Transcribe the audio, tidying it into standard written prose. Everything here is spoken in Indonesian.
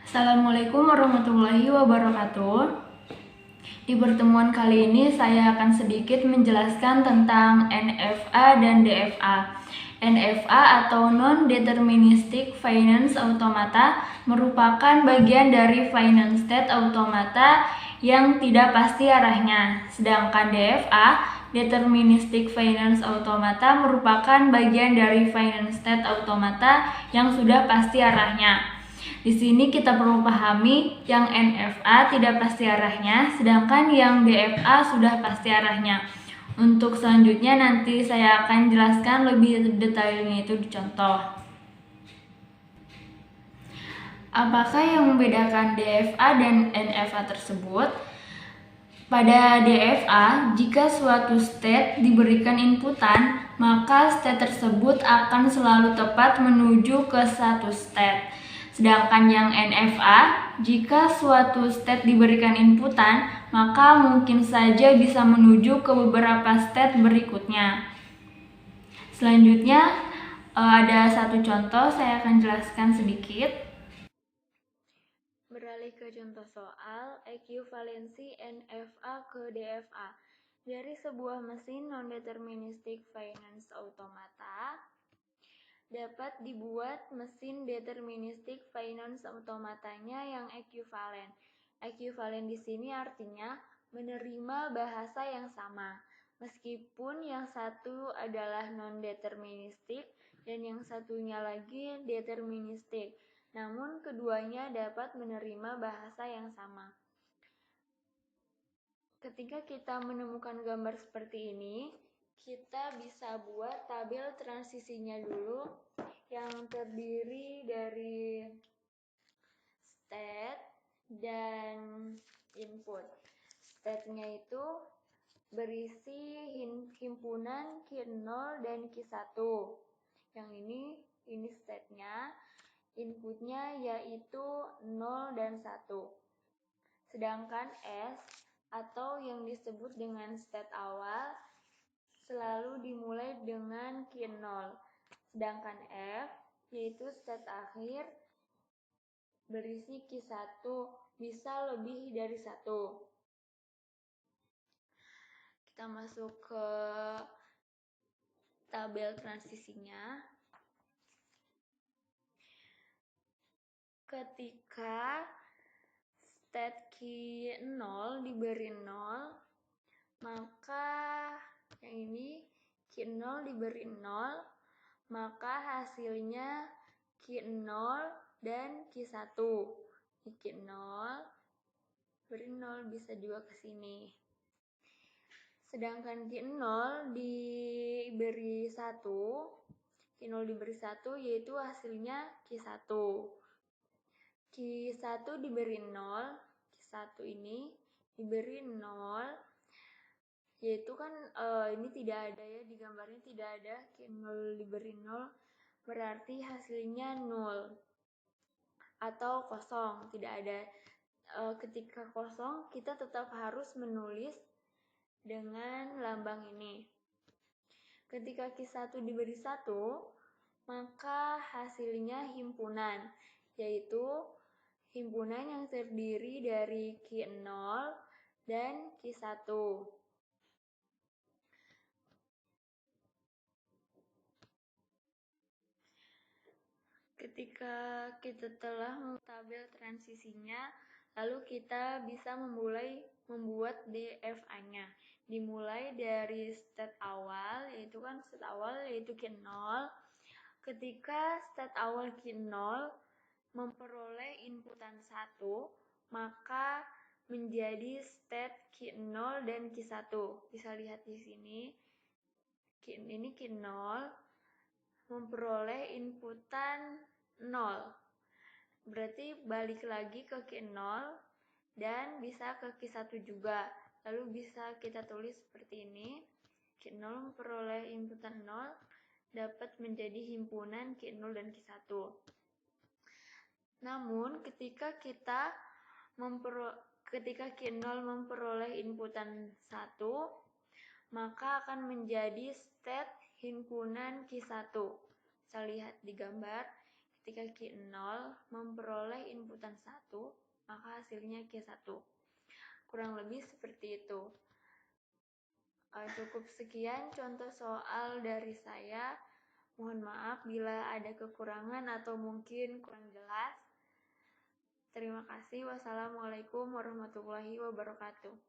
Assalamualaikum warahmatullahi wabarakatuh. Di pertemuan kali ini saya akan sedikit menjelaskan tentang NFA dan DFA. NFA atau Non-Deterministic Finance Automata merupakan bagian dari finance state automata yang tidak pasti arahnya. Sedangkan DFA, Deterministic Finance Automata, merupakan bagian dari finance state automata yang sudah pasti arahnya. Di sini kita perlu pahami yang NFA tidak pasti arahnya, sedangkan yang DFA sudah pasti arahnya. Untuk selanjutnya nanti saya akan jelaskan lebih detailnya itu di contoh. Apakah yang membedakan DFA dan NFA tersebut? Pada DFA, jika suatu state diberikan inputan, maka state tersebut akan selalu tepat menuju ke satu state. Sedangkan yang NFA, jika suatu state diberikan inputan, maka mungkin saja bisa menuju ke beberapa state berikutnya. Selanjutnya, ada satu contoh, saya akan jelaskan sedikit. Beralih ke contoh soal, ekuivalensi NFA ke DFA. Dari sebuah mesin non-deterministic finance automata, dapat dibuat mesin deterministic finance automatanya yang ekuivalen. Ekuivalen di sini artinya menerima bahasa yang sama, meskipun yang satu adalah non-deterministic dan yang satunya lagi deterministic. Namun keduanya dapat menerima bahasa yang sama. Ketika kita menemukan gambar seperti ini, kita bisa buat tabel transisinya dulu yang terdiri dari state dan input. State-nya itu berisi himpunan Q0 dan Q1. Yang ini state-nya, inputnya yaitu 0 dan 1. Sedangkan S atau yang disebut dengan state awal selalu dimulai dengan Q0. Sedangkan F yaitu state akhir berisi Q1, bisa lebih dari 1. Kita masuk ke tabel transisinya. Ketika state Q0 diberi 0, maka yang ini Q0 diberi 0, maka hasilnya Q0 dan Q1. Ini Q0 beri 0, bisa juga ke sini. Sedangkan Q0 diberi 1, Q0 diberi 1 yaitu hasilnya Q1. Q1 diberi 0, Q1 ini diberi 0, yaitu kan ini tidak ada ya, di gambarnya tidak ada Q0 diberi 0, berarti hasilnya 0 atau kosong, tidak ada. Ketika kosong, kita tetap harus menulis dengan lambang ini. Ketika Q1 diberi 1, maka hasilnya himpunan, yaitu himpunan yang terdiri dari Q0 dan Q1. Ketika kita telah tabel transisinya, lalu kita bisa membuat DFA-nya. Dimulai dari state awal, yaitu Q0. Ketika state awal Q0 memperoleh inputan 1, maka menjadi state Q0 dan Q1. Bisa lihat di sini. Ini Q0 memperoleh inputan 0. Berarti balik lagi ke Q0 dan bisa ke Q1 juga. Lalu bisa kita tulis seperti ini. Q0 memperoleh inputan 0 dapat menjadi himpunan Q0 dan Q1. Namun ketika Q0 memperoleh inputan 1, maka akan menjadi state himpunan Q1. Bisa lihat di gambar, Ketika Q0 memperoleh inputan 1, maka hasilnya Q1. Kurang lebih seperti itu. Cukup sekian contoh soal dari saya. Mohon maaf bila ada kekurangan atau mungkin kurang jelas. Terima kasih. Wassalamualaikum warahmatullahi wabarakatuh.